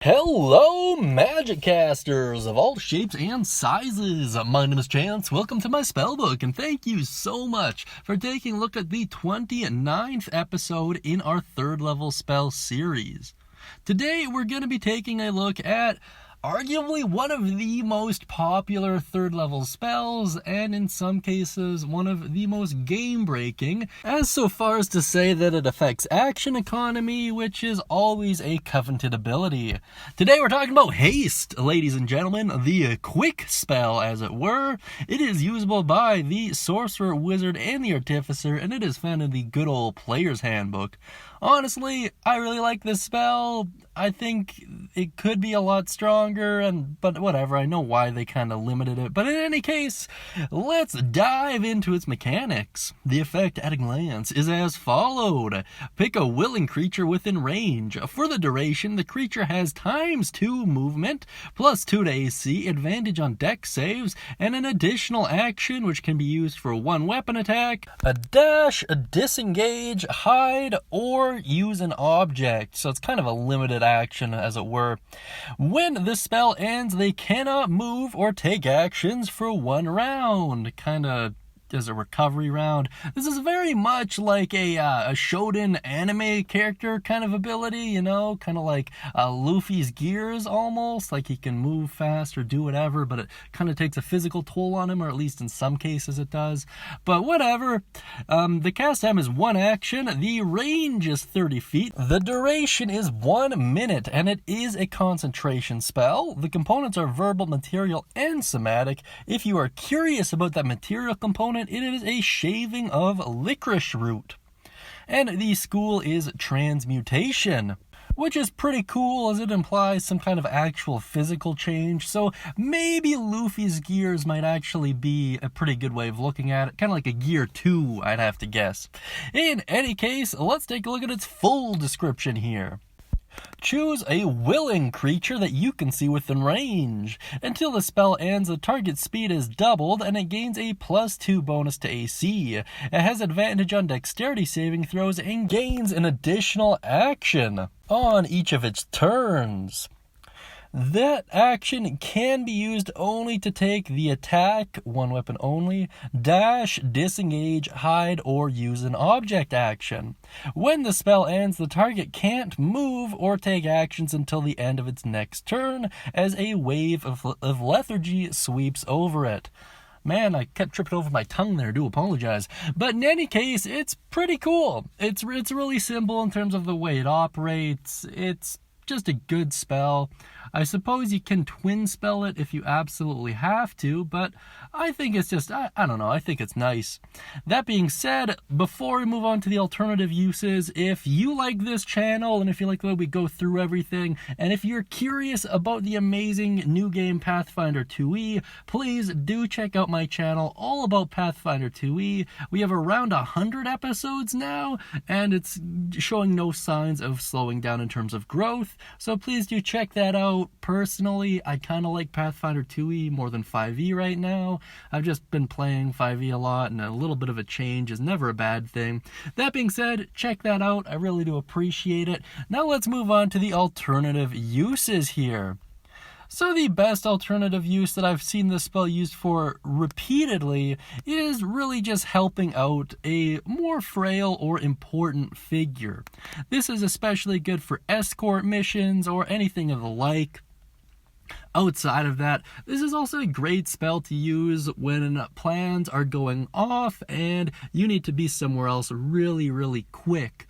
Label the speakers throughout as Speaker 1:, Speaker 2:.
Speaker 1: Hello, Magic Casters of all shapes and sizes. My name is Chance. Welcome to my Spellbook, and thank you so much for taking a look at the 29th episode in our third level spell series. Today, we're going to be taking a look at arguably one of the most popular third level spells, and in some cases one of the most game breaking, as so far as to say that it affects action economy, which is always a coveted ability. Today we're talking about Haste, ladies and gentlemen, the quick spell as it were. It is usable by the sorcerer, wizard, and the artificer, and it is found in the good old player's handbook. Honestly, I really like this spell. I think it could be a lot stronger, but whatever, I know why they kind of limited it. But in any case, let's dive into its mechanics. The effect at a glance is as followed. Pick a willing creature within range. For the duration, the creature has ×2 movement, +2 to AC, advantage on dex saves, and an additional action which can be used for one weapon attack, a dash, a disengage, hide, or use an object. So it's kind of a limited action, as it were. When the spell ends, they cannot move or take actions for one round. Kind of as a recovery round. This is very much like a Shonen anime character kind of ability, you know, kind of like Luffy's gears almost, like he can move fast or do whatever, but it kind of takes a physical toll on him, or at least in some cases it does. But whatever. The cast time is 1 action, the range is 30 feet, the duration is 1 minute, and it is a concentration spell. The components are verbal, material, and somatic. If you are curious about that material component, it is a shaving of licorice root. And the school is Transmutation, which is pretty cool as it implies some kind of actual physical change. So maybe Luffy's gears might actually be a pretty good way of looking at it. Kind of like a gear 2, I'd have to guess. In any case, let's take a look at its full description here. Choose a willing creature that you can see within range. Until the spell ends, the target's speed is doubled and it gains a +2 bonus to AC. It has advantage on dexterity saving throws and gains an additional action on each of its turns. That action can be used only to take the attack, one weapon only, dash, disengage, hide, or use an object action. When the spell ends, the target can't move or take actions until the end of its next turn, as a wave of lethargy sweeps over it. Man, I kept tripping over my tongue there, I do apologize. But in any case, it's pretty cool. It's really simple in terms of the way it operates. It's just a good spell. I suppose you can twin spell it if you absolutely have to, but I think it's just, I don't know, I think it's nice. That being said, before we move on to the alternative uses, if you like this channel, and if you like the way we go through everything, and if you're curious about the amazing new game Pathfinder 2e, please do check out my channel all about Pathfinder 2e. We have around 100 episodes now, and it's showing no signs of slowing down in terms of growth, so please do check that out. Personally, I kind of like Pathfinder 2e more than 5e right now. I've just been playing 5e a lot, and a little bit of a change is never a bad thing. That being said, check that out. I really do appreciate it. Now let's move on to the alternative uses here. So the best alternative use that I've seen this spell used for repeatedly is really just helping out a more frail or important figure. This is especially good for escort missions or anything of the like. Outside of that, this is also a great spell to use when plans are going off and you need to be somewhere else really quick.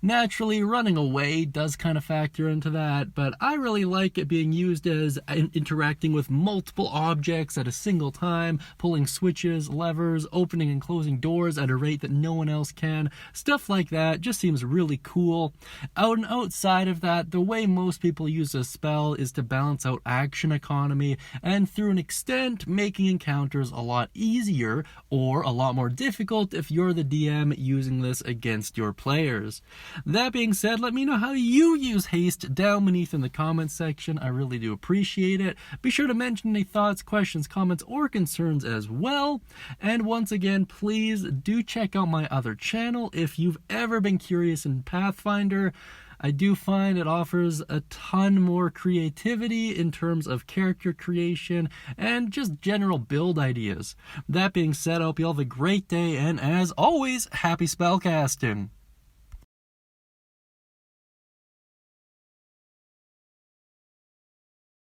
Speaker 1: Naturally, running away does kind of factor into that, but I really like it being used as interacting with multiple objects at a single time, pulling switches, levers, opening and closing doors at a rate that no one else can. Stuff like that just seems really cool. Outside of that, the way most people use this spell is to balance out action economy, and through an extent, making encounters a lot easier or a lot more difficult if you're the DM using this against your players. That being said, let me know how you use Haste down beneath in the comments section. I really do appreciate it. Be sure to mention any thoughts, questions, comments, or concerns as well. And once again, please do check out my other channel if you've ever been curious in Pathfinder. I do find it offers a ton more creativity in terms of character creation and just general build ideas. That being said, I hope you all have a great day, and as always, happy spellcasting!